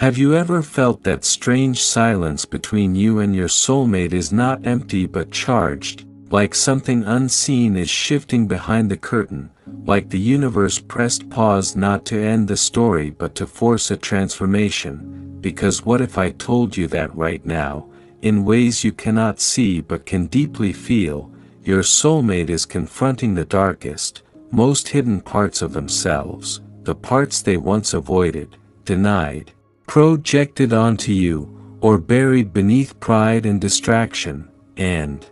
Have you ever felt that strange silence between you and your soulmate is not empty but charged, like something unseen is shifting behind the curtain, like the universe pressed pause not to end the story but to force a transformation? Because what if I told you that right now, in ways you cannot see but can deeply feel, your soulmate is confronting the darkest, most hidden parts of themselves, the parts they once avoided, denied, projected onto you, or buried beneath pride and distraction, and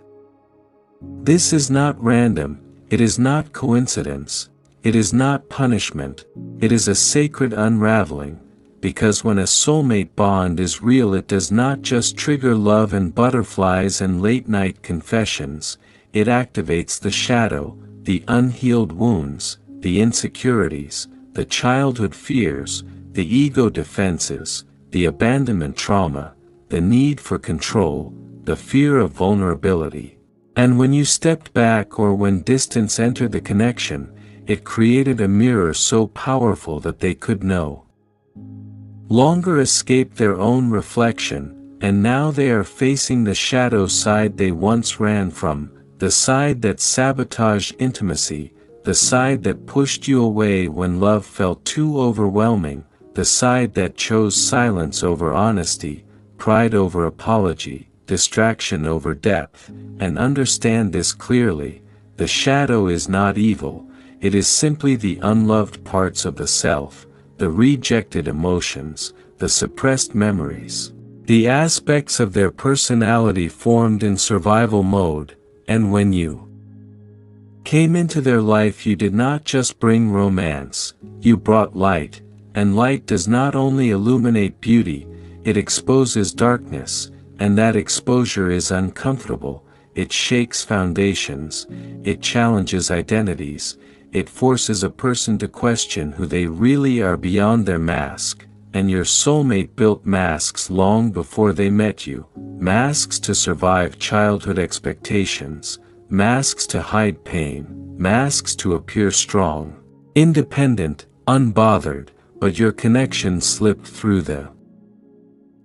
this is not random, it is not coincidence, it is not punishment, it is a sacred unraveling, because when a soulmate bond is real it does not just trigger love and butterflies and late-night confessions, it activates the shadow, the unhealed wounds, the insecurities, the childhood fears, the ego defenses, the abandonment trauma, the need for control, the fear of vulnerability. And when you stepped back or when distance entered the connection, it created a mirror so powerful that they could no longer escape their own reflection, and now they are facing the shadow side they once ran from, the side that sabotaged intimacy, the side that pushed you away when love felt too overwhelming, the side that chose silence over honesty, pride over apology, distraction over depth. And understand this clearly, the shadow is not evil, it is simply the unloved parts of the self, the rejected emotions, the suppressed memories, the aspects of their personality formed in survival mode. And when you came into their life you did not just bring romance, you brought light, and light does not only illuminate beauty, it exposes darkness, and that exposure is uncomfortable, it shakes foundations, it challenges identities, it forces a person to question who they really are beyond their mask, and your soulmate built masks long before they met you, masks to survive childhood expectations, masks to hide pain, masks to appear strong, independent, unbothered, but your connection slipped through the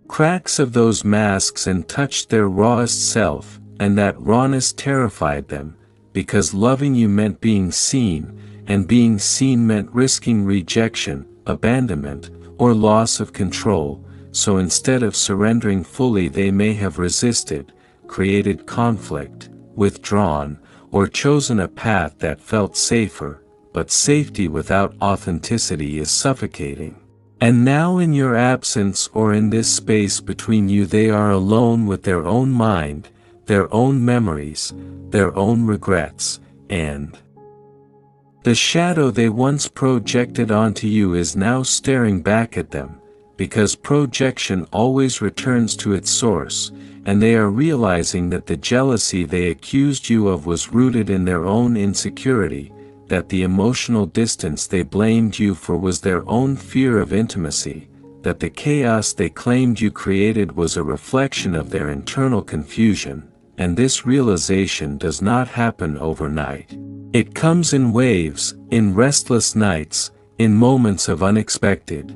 cracks of those masks and touched their rawest self, and that rawness terrified them, because loving you meant being seen, and being seen meant risking rejection, abandonment, or loss of control, so instead of surrendering fully they may have resisted, created conflict, withdrawn, or chosen a path that felt safer, but safety without authenticity is suffocating. And now in your absence or in this space between you they are alone with their own mind, their own memories, their own regrets, and the shadow they once projected onto you is now staring back at them, because projection always returns to its source, and they are realizing that the jealousy they accused you of was rooted in their own insecurity, that the emotional distance they blamed you for was their own fear of intimacy, that the chaos they claimed you created was a reflection of their internal confusion, and this realization does not happen overnight. It comes in waves, in restless nights, in moments of unexpected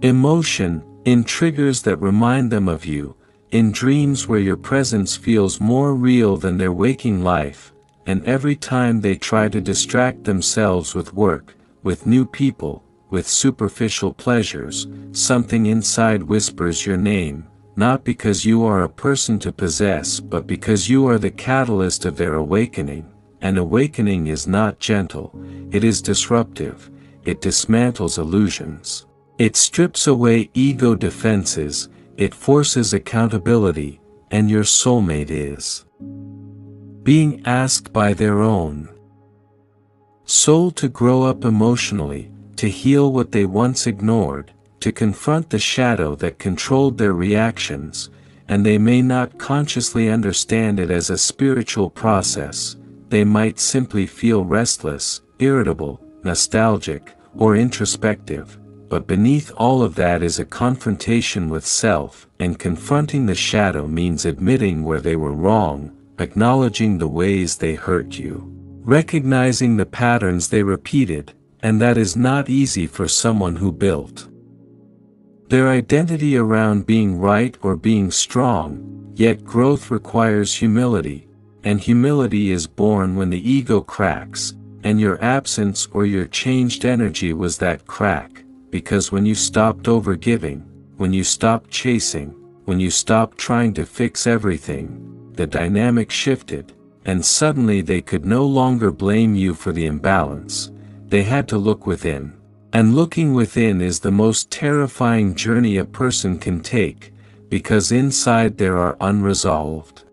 emotion, in triggers that remind them of you, in dreams where your presence feels more real than their waking life, and every time they try to distract themselves with work, with new people, with superficial pleasures, something inside whispers your name, not because you are a person to possess but because you are the catalyst of their awakening. And awakening is not gentle, it is disruptive, it dismantles illusions. It strips away ego defenses, it forces accountability, and your soulmate is being asked by their own soul to grow up emotionally, to heal what they once ignored, to confront the shadow that controlled their reactions, and they may not consciously understand it as a spiritual process. They might simply feel restless, irritable, nostalgic, or introspective, but beneath all of that is a confrontation with self, and confronting the shadow means admitting where they were wrong, acknowledging the ways they hurt you, recognizing the patterns they repeated, and that is not easy for someone who built Their identity around being right or being strong, yet growth requires humility, and humility is born when the ego cracks, and your absence or your changed energy was that crack, because when you stopped overgiving, when you stopped chasing, when you stopped trying to fix everything, the dynamic shifted, and suddenly they could no longer blame you for the imbalance. They had to look within. And looking within is the most terrifying journey a person can take, because inside there are unresolved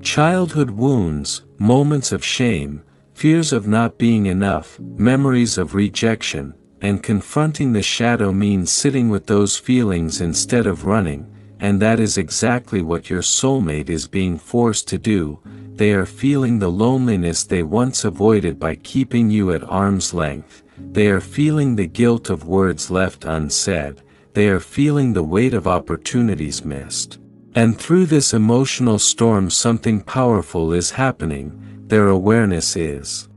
childhood wounds, moments of shame, fears of not being enough, memories of rejection, and confronting the shadow means sitting with those feelings instead of running, and that is exactly what your soulmate is being forced to do. They are feeling the loneliness they once avoided by keeping you at arm's length. They are feeling the guilt of words left unsaid. They are feeling the weight of opportunities missed. And through this emotional storm something powerful is happening. Their awareness is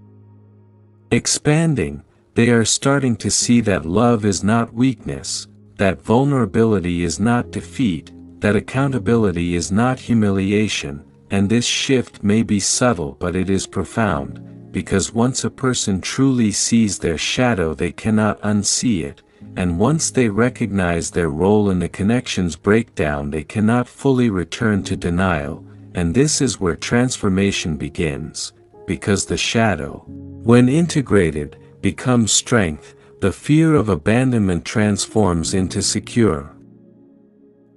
expanding. They are starting to see that love is not weakness, that vulnerability is not defeat, that accountability is not humiliation, and this shift may be subtle but it is profound, because once a person truly sees their shadow they cannot unsee it, and once they recognize their role in the connection's breakdown they cannot fully return to denial, and this is where transformation begins, because the shadow, when integrated, becomes strength. The fear of abandonment transforms into secure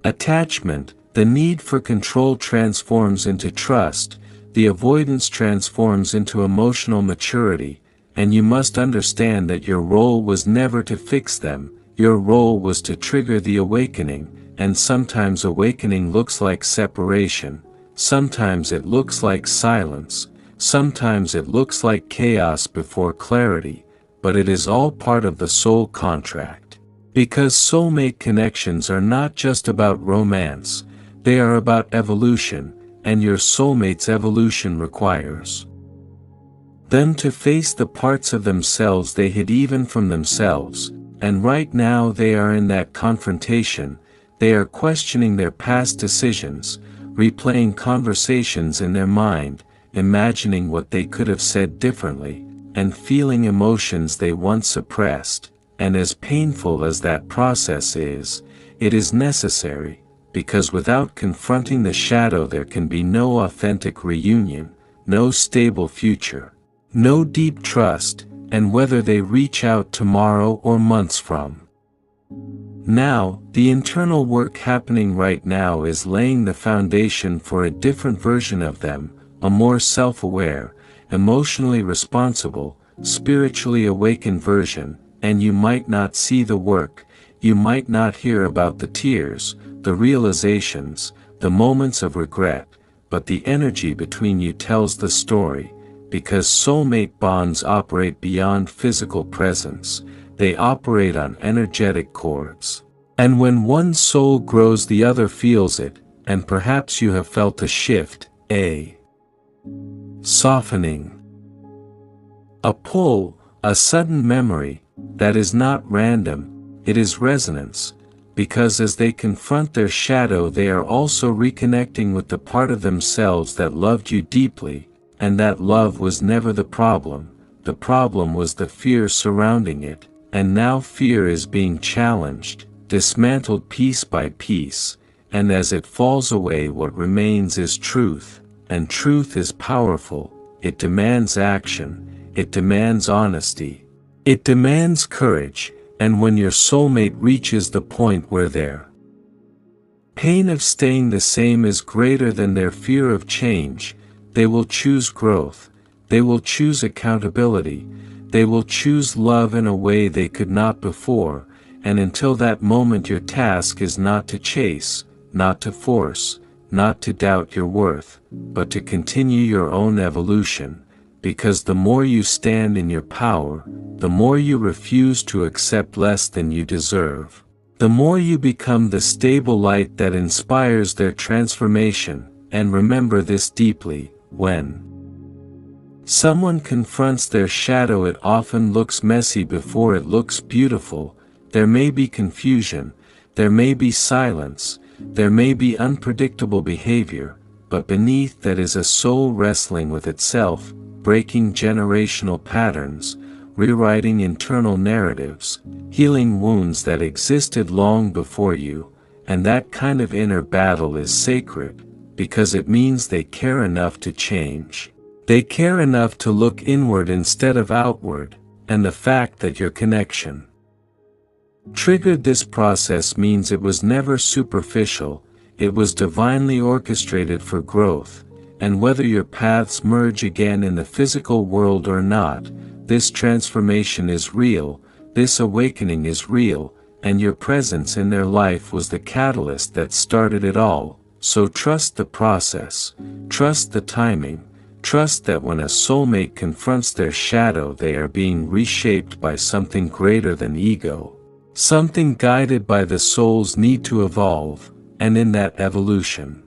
attachment, the need for control transforms into trust, the avoidance transforms into emotional maturity, and you must understand that your role was never to fix them, your role was to trigger the awakening, and sometimes awakening looks like separation, sometimes it looks like silence, sometimes it looks like chaos before clarity, but it is all part of the soul contract. Because soulmate connections are not just about romance, they are about evolution, and your soulmate's evolution requires them to face the parts of themselves they hid even from themselves, and right now they are in that confrontation. They are questioning their past decisions, replaying conversations in their mind, imagining what they could have said differently, and feeling emotions they once suppressed, and as painful as that process is, it is necessary, because without confronting the shadow there can be no authentic reunion, no stable future, no deep trust, and whether they reach out tomorrow or months from now, the internal work happening right now is laying the foundation for a different version of them, a more self-aware, emotionally responsible, spiritually awakened version, and you might not see the work, you might not hear about the tears, the realizations, the moments of regret, but the energy between you tells the story, because soulmate bonds operate beyond physical presence, they operate on energetic chords. And when one soul grows the other feels it, and perhaps you have felt a shift, a softening, a pull, a sudden memory, that is not random, it is resonance, because as they confront their shadow they are also reconnecting with the part of themselves that loved you deeply, and that love was never the problem was the fear surrounding it, and now fear is being challenged, dismantled piece by piece, and as it falls away what remains is truth, and truth is powerful, it demands action, it demands honesty, it demands courage, and when your soulmate reaches the point where their pain of staying the same is greater than their fear of change, they will choose growth, they will choose accountability, they will choose love in a way they could not before, and until that moment your task is not to chase, not to force, not to doubt your worth, but to continue your own evolution, because the more you stand in your power, the more you refuse to accept less than you deserve, the more you become the stable light that inspires their transformation. And remember this deeply, when someone confronts their shadow it often looks messy before it looks beautiful. there may be confusion, there may be silence, there may be unpredictable behavior, but beneath that is a soul wrestling with itself, breaking generational patterns, rewriting internal narratives, healing wounds that existed long before you, and that kind of inner battle is sacred, because it means they care enough to change. They care enough to look inward instead of outward, and the fact that your connection triggered this process means it was never superficial, it was divinely orchestrated for growth, and whether your paths merge again in the physical world or not, this transformation is real, this awakening is real, and your presence in their life was the catalyst that started it all. So trust the process, trust the timing, trust that when a soulmate confronts their shadow they are being reshaped by something greater than ego, something guided by the soul's need to evolve, and in that evolution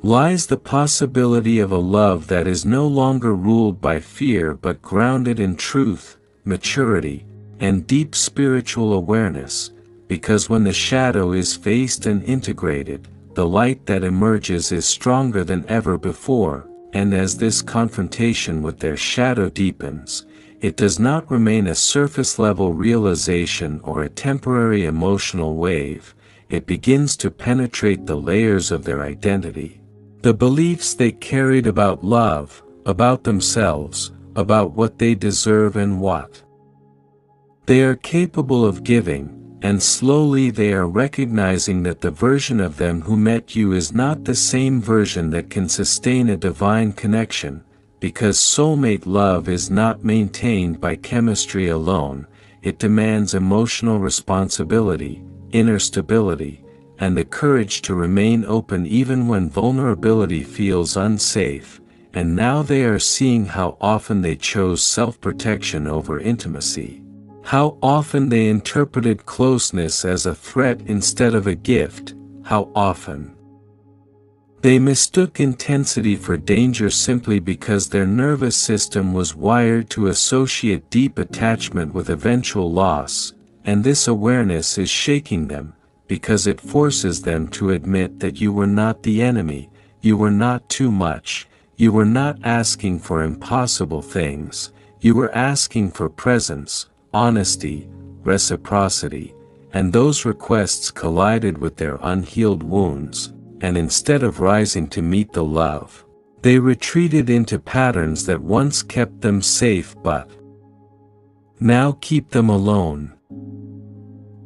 lies the possibility of a love that is no longer ruled by fear but grounded in truth, maturity, and deep spiritual awareness, because when the shadow is faced and integrated, the light that emerges is stronger than ever before, and as this confrontation with their shadow deepens, it does not remain a surface-level realization or a temporary emotional wave, it begins to penetrate the layers of their identity. The beliefs they carried about love, about themselves, about what they deserve and what they are capable of giving, and slowly they are recognizing that the version of them who met you is not the same version that can sustain a divine connection, because soulmate love is not maintained by chemistry alone, it demands emotional responsibility, inner stability, and the courage to remain open even when vulnerability feels unsafe, and now they are seeing how often they chose self-protection over intimacy. How often they interpreted closeness as a threat instead of a gift, how often they mistook intensity for danger simply because their nervous system was wired to associate deep attachment with eventual loss, and this awareness is shaking them, because it forces them to admit that you were not the enemy, you were not too much, you were not asking for impossible things, you were asking for presence, honesty, reciprocity, and those requests collided with their unhealed wounds, and instead of rising to meet the love, they retreated into patterns that once kept them safe but now keep them alone.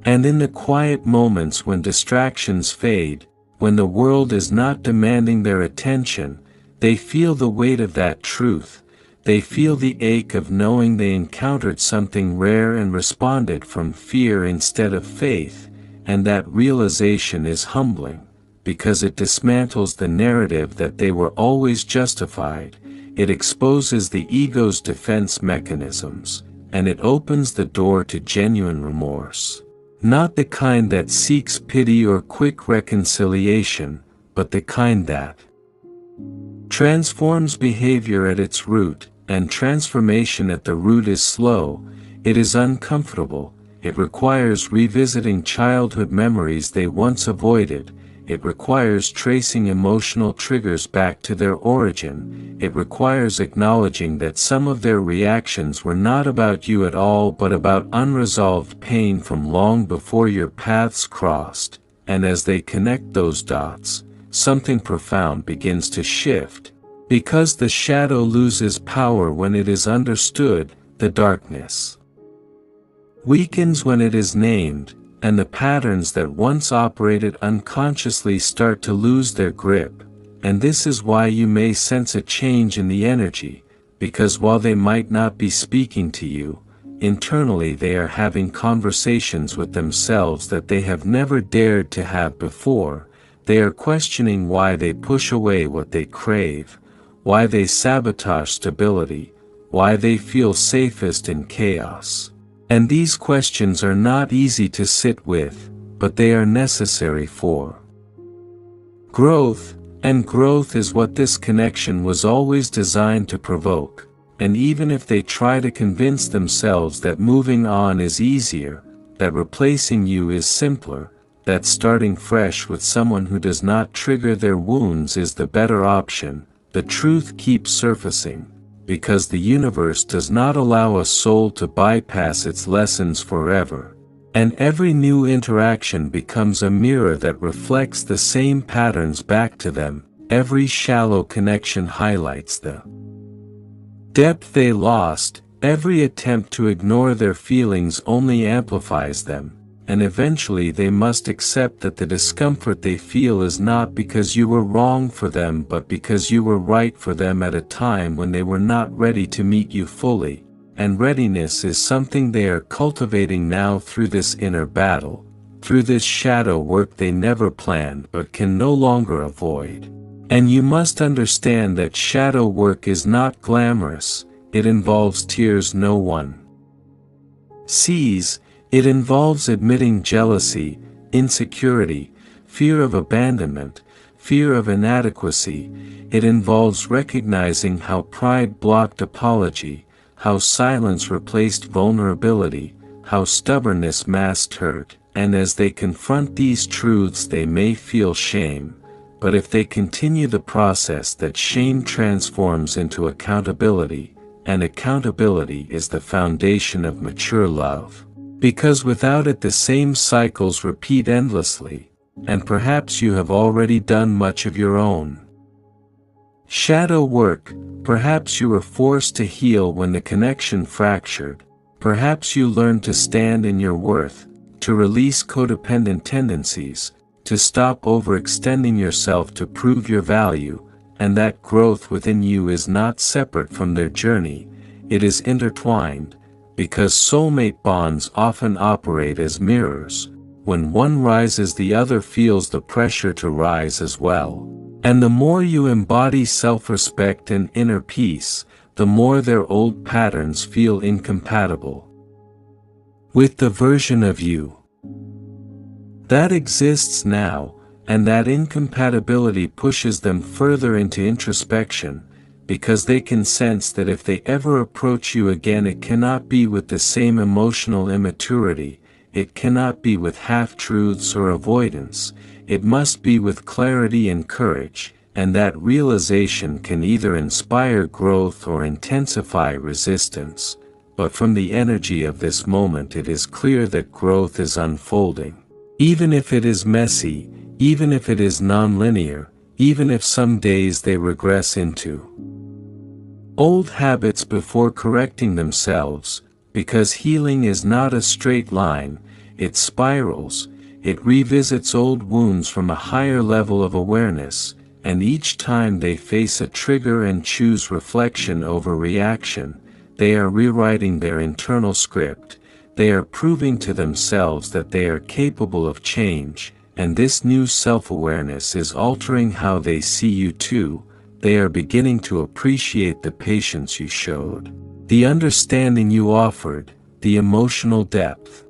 And in the quiet moments when distractions fade, when the world is not demanding their attention, they feel the weight of that truth, they feel the ache of knowing they encountered something rare and responded from fear instead of faith, and that realization is humbling, because it dismantles the narrative that they were always justified, it exposes the ego's defense mechanisms, and it opens the door to genuine remorse. Not the kind that seeks pity or quick reconciliation, but the kind that transforms behavior at its root, and transformation at the root is slow, it is uncomfortable, it requires revisiting childhood memories they once avoided, it requires tracing emotional triggers back to their origin, it requires acknowledging that some of their reactions were not about you at all but about unresolved pain from long before your paths crossed, and as they connect those dots, something profound begins to shift. Because the shadow loses power when it is understood, the darkness weakens when it is named, and the patterns that once operated unconsciously start to lose their grip, and this is why you may sense a change in the energy, because while they might not be speaking to you, internally they are having conversations with themselves that they have never dared to have before, they are questioning why they push away what they crave, why they sabotage stability, why they feel safest in chaos. And these questions are not easy to sit with, but they are necessary for growth, and growth is what this connection was always designed to provoke, and even if they try to convince themselves that moving on is easier, that replacing you is simpler, that starting fresh with someone who does not trigger their wounds is the better option. The truth keeps surfacing, because the universe does not allow a soul to bypass its lessons forever. And every new interaction becomes a mirror that reflects the same patterns back to them. Every shallow connection highlights the depth they lost. Every attempt to ignore their feelings only amplifies them, and eventually they must accept that the discomfort they feel is not because you were wrong for them but because you were right for them at a time when they were not ready to meet you fully. And readiness is something they are cultivating now through this inner battle, through this shadow work they never planned but can no longer avoid. And you must understand that shadow work is not glamorous. It involves tears no one sees. It involves admitting jealousy, insecurity, fear of abandonment, fear of inadequacy. It involves recognizing how pride blocked apology, how silence replaced vulnerability, how stubbornness masked hurt. And as they confront these truths they may feel shame, but if they continue the process, that shame transforms into accountability, and accountability is the foundation of mature love. Because without it the same cycles repeat endlessly, and perhaps you have already done much of your own shadow work. Perhaps you were forced to heal when the connection fractured. Perhaps you learned to stand in your worth, to release codependent tendencies, to stop overextending yourself to prove your value, and that growth within you is not separate from their journey, it is intertwined, because soulmate bonds often operate as mirrors. When one rises the other feels the pressure to rise as well. And the more you embody self-respect and inner peace, the more their old patterns feel incompatible with the version of you that exists now, and that incompatibility pushes them further into introspection, because they can sense that if they ever approach you again it cannot be with the same emotional immaturity, it cannot be with half-truths or avoidance, it must be with clarity and courage, and that realization can either inspire growth or intensify resistance. But from the energy of this moment it is clear that growth is unfolding. Even if it is messy, even if it is non-linear, even if some days they regress into old habits before correcting themselves, because healing is not a straight line, it spirals, it revisits old wounds from a higher level of awareness, and each time they face a trigger and choose reflection over reaction, they are rewriting their internal script. They are proving to themselves that they are capable of change, and this new self-awareness is altering how they see you too. They are beginning to appreciate the patience you showed, the understanding you offered, the emotional depth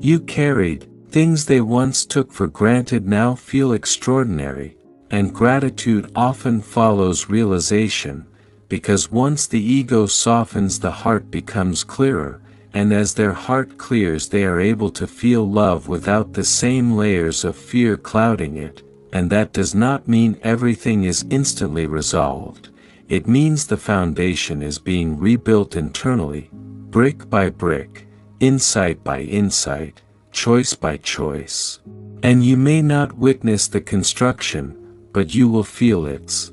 you carried. Things they once took for granted now feel extraordinary, and gratitude often follows realization, because once the ego softens the heart becomes clearer, and as their heart clears they are able to feel love without the same layers of fear clouding it. And that does not mean everything is instantly resolved. It means the foundation is being rebuilt internally, brick by brick, insight by insight, choice by choice. And you may not witness the construction, but you will feel its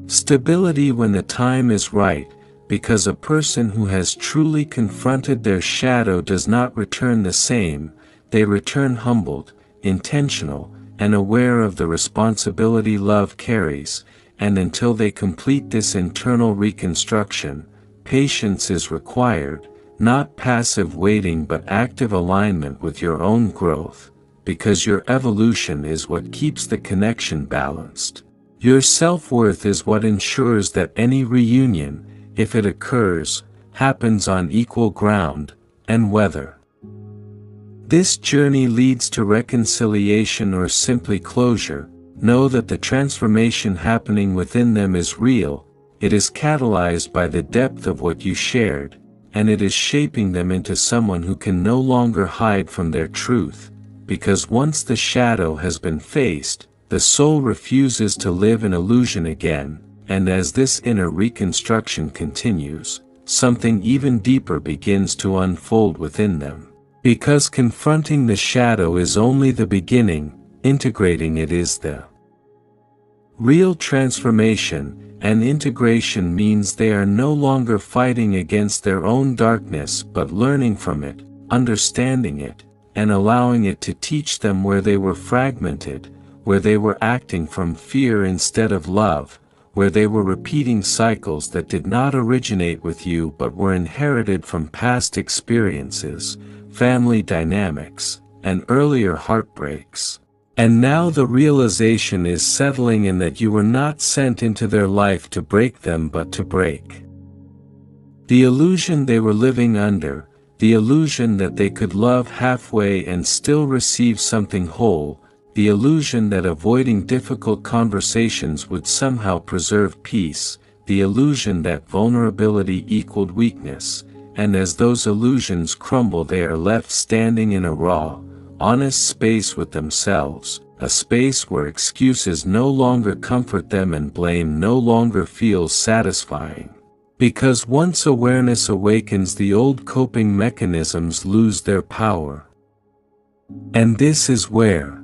stability when the time is right, because a person who has truly confronted their shadow does not return the same. They return humbled, intentional, and aware of the responsibility love carries. And until they complete this internal reconstruction, patience is required, not passive waiting but active alignment with your own growth, because your evolution is what keeps the connection balanced. Your self-worth is what ensures that any reunion, if it occurs, happens on equal ground, and whether this journey leads to reconciliation or simply closure, know that the transformation happening within them is real. It is catalyzed by the depth of what you shared, and it is shaping them into someone who can no longer hide from their truth, because once the shadow has been faced, the soul refuses to live in illusion again, and as this inner reconstruction continues, something even deeper begins to unfold within them. Because confronting the shadow is only the beginning, integrating it is the real transformation, and integration means they are no longer fighting against their own darkness but learning from it, understanding it, and allowing it to teach them where they were fragmented, where they were acting from fear instead of love, where they were repeating cycles that did not originate with you but were inherited from past experiences, family dynamics, and earlier heartbreaks. And now the realization is settling in that you were not sent into their life to break them but to break the illusion they were living under, the illusion that they could love halfway and still receive something whole, the illusion that avoiding difficult conversations would somehow preserve peace, the illusion that vulnerability equaled weakness, and as those illusions crumble they are left standing in a raw, honest space with themselves, a space where excuses no longer comfort them and blame no longer feels satisfying. Because once awareness awakens, the old coping mechanisms lose their power. And this is where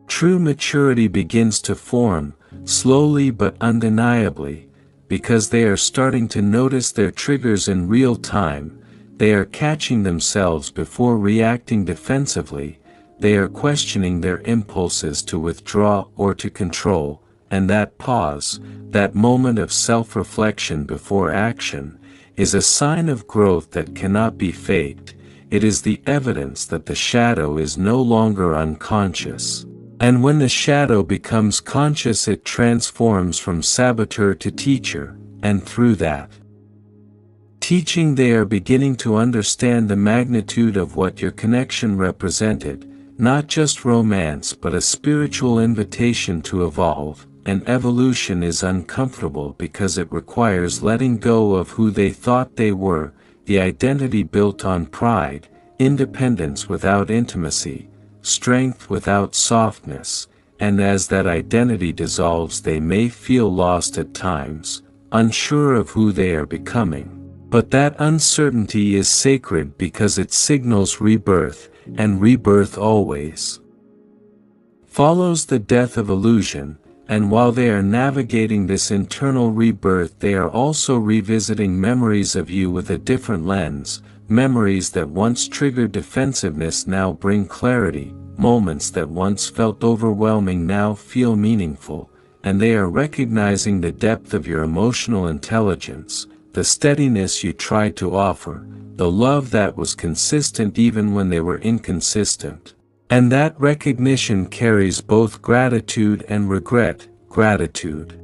true maturity begins to form, slowly but undeniably, because they are starting to notice their triggers in real time. They are catching themselves before reacting defensively, they are questioning their impulses to withdraw or to control, and that pause, that moment of self-reflection before action, is a sign of growth that cannot be faked. It is the evidence that the shadow is no longer unconscious. And when the shadow becomes conscious, it transforms from saboteur to teacher, and through that teaching they are beginning to understand the magnitude of what your connection represented, not just romance but a spiritual invitation to evolve, and evolution is uncomfortable because it requires letting go of who they thought they were, the identity built on pride, independence without intimacy, strength without softness, and as that identity dissolves they may feel lost at times, unsure of who they are becoming. But that uncertainty is sacred because it signals rebirth, and rebirth always follows the death of illusion, and while they are navigating this internal rebirth they are also revisiting memories of you with a different lens, memories that once triggered defensiveness now bring clarity, moments that once felt overwhelming now feel meaningful, and they are recognizing the depth of your emotional intelligence, the steadiness you tried to offer, the love that was consistent even when they were inconsistent. And that recognition carries both gratitude and regret, gratitude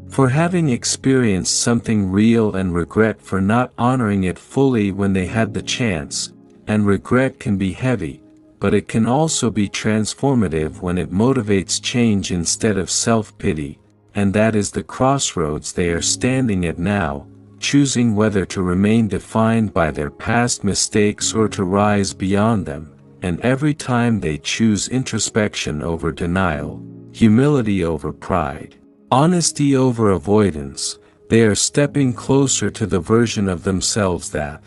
for having experienced something real and regret for not honoring it fully when they had the chance, and regret can be heavy, but it can also be transformative when it motivates change instead of self-pity. And that is the crossroads they are standing at now, choosing whether to remain defined by their past mistakes or to rise beyond them, and every time they choose introspection over denial, humility over pride, honesty over avoidance, they are stepping closer to the version of themselves that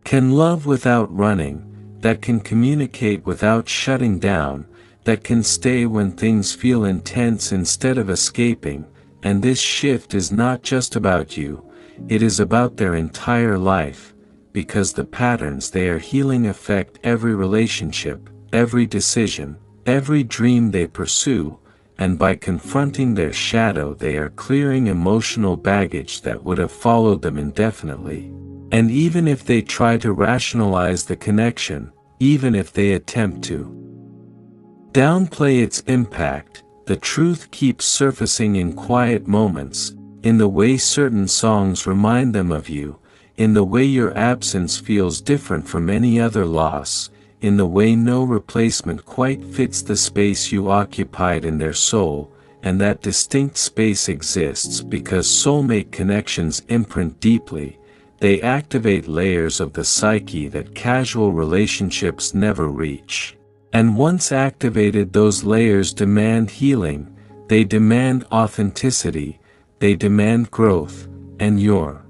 can love without running, that can communicate without shutting down, that can stay when things feel intense instead of escaping. And this shift is not just about you, it is about their entire life, because the patterns they are healing affect every relationship, every decision, every dream they pursue, and by confronting their shadow they are clearing emotional baggage that would have followed them indefinitely. And even if they try to rationalize the connection, even if they attempt to downplay its impact, the truth keeps surfacing in quiet moments, in the way certain songs remind them of you, in the way your absence feels different from any other loss, in the way no replacement quite fits the space you occupied in their soul, and that distinct space exists because soulmate connections imprint deeply. They activate layers of the psyche that casual relationships never reach. And once activated, those layers demand healing, they demand authenticity, they demand growth, and your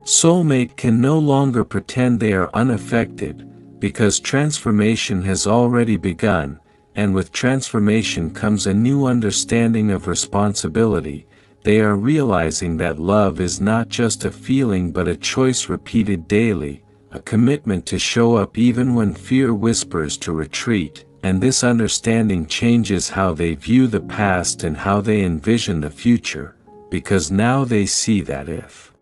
soulmate can no longer pretend they are unaffected, because transformation has already begun, and with transformation comes a new understanding of responsibility. They are realizing that love is not just a feeling but a choice repeated daily, a commitment to show up even when fear whispers to retreat, and this understanding changes how they view the past and how they envision the future, because now they see that if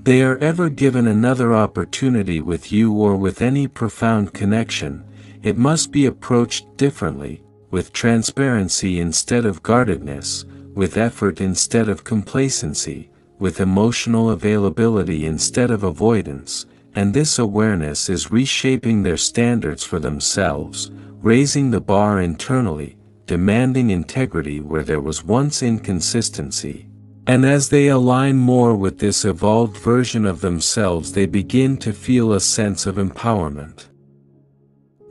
they are ever given another opportunity with you or with any profound connection, it must be approached differently, with transparency instead of guardedness, with effort instead of complacency, with emotional availability instead of avoidance, and this awareness is reshaping their standards for themselves, raising the bar internally, demanding integrity where there was once inconsistency. And as they align more with this evolved version of themselves, they begin to feel a sense of empowerment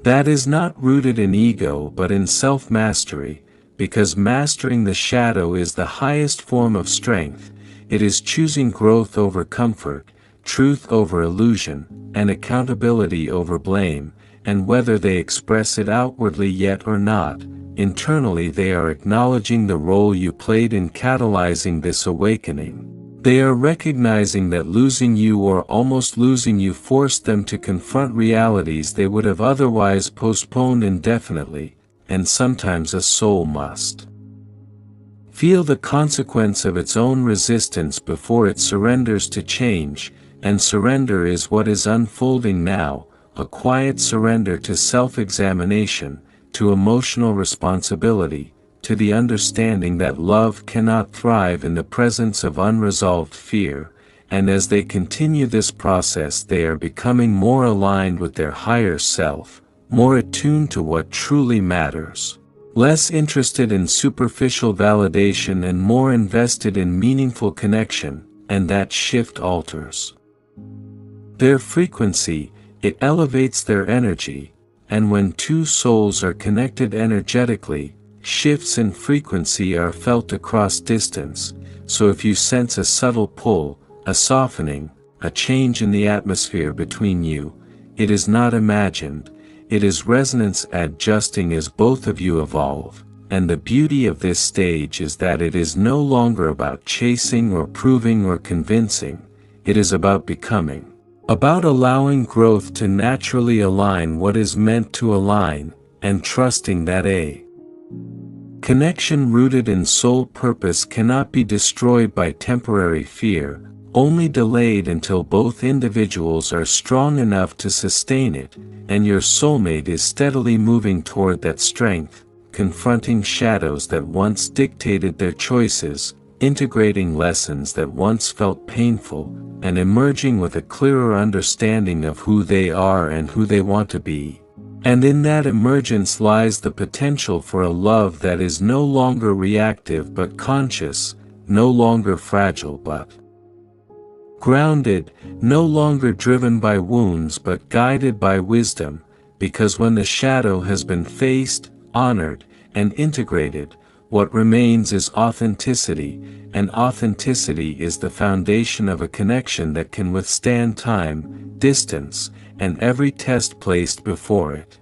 that is not rooted in ego but in self-mastery, because mastering the shadow is the highest form of strength. It is choosing growth over comfort, truth over illusion, and accountability over blame, and whether they express it outwardly yet or not, internally they are acknowledging the role you played in catalyzing this awakening. They are recognizing that losing you or almost losing you forced them to confront realities they would have otherwise postponed indefinitely, and sometimes a soul must feel the consequence of its own resistance before it surrenders to change, and surrender is what is unfolding now, a quiet surrender to self-examination, to emotional responsibility, to the understanding that love cannot thrive in the presence of unresolved fear, and as they continue this process they are becoming more aligned with their higher self, more attuned to what truly matters, less interested in superficial validation and more invested in meaningful connection, and that shift alters their frequency, it elevates their energy, and when two souls are connected energetically, shifts in frequency are felt across distance. So if you sense a subtle pull, a softening, a change in the atmosphere between you, it is not imagined, it is resonance adjusting as both of you evolve. And the beauty of this stage is that it is no longer about chasing or proving or convincing, it is about becoming. About allowing growth to naturally align what is meant to align, and trusting that a connection rooted in soul purpose cannot be destroyed by temporary fear, only delayed until both individuals are strong enough to sustain it, and your soulmate is steadily moving toward that strength, confronting shadows that once dictated their choices, integrating lessons that once felt painful, and emerging with a clearer understanding of who they are and who they want to be. And in that emergence lies the potential for a love that is no longer reactive but conscious, no longer fragile but grounded, no longer driven by wounds but guided by wisdom, because when the shadow has been faced, honored, and integrated, what remains is authenticity, and authenticity is the foundation of a connection that can withstand time, distance, and every test placed before it.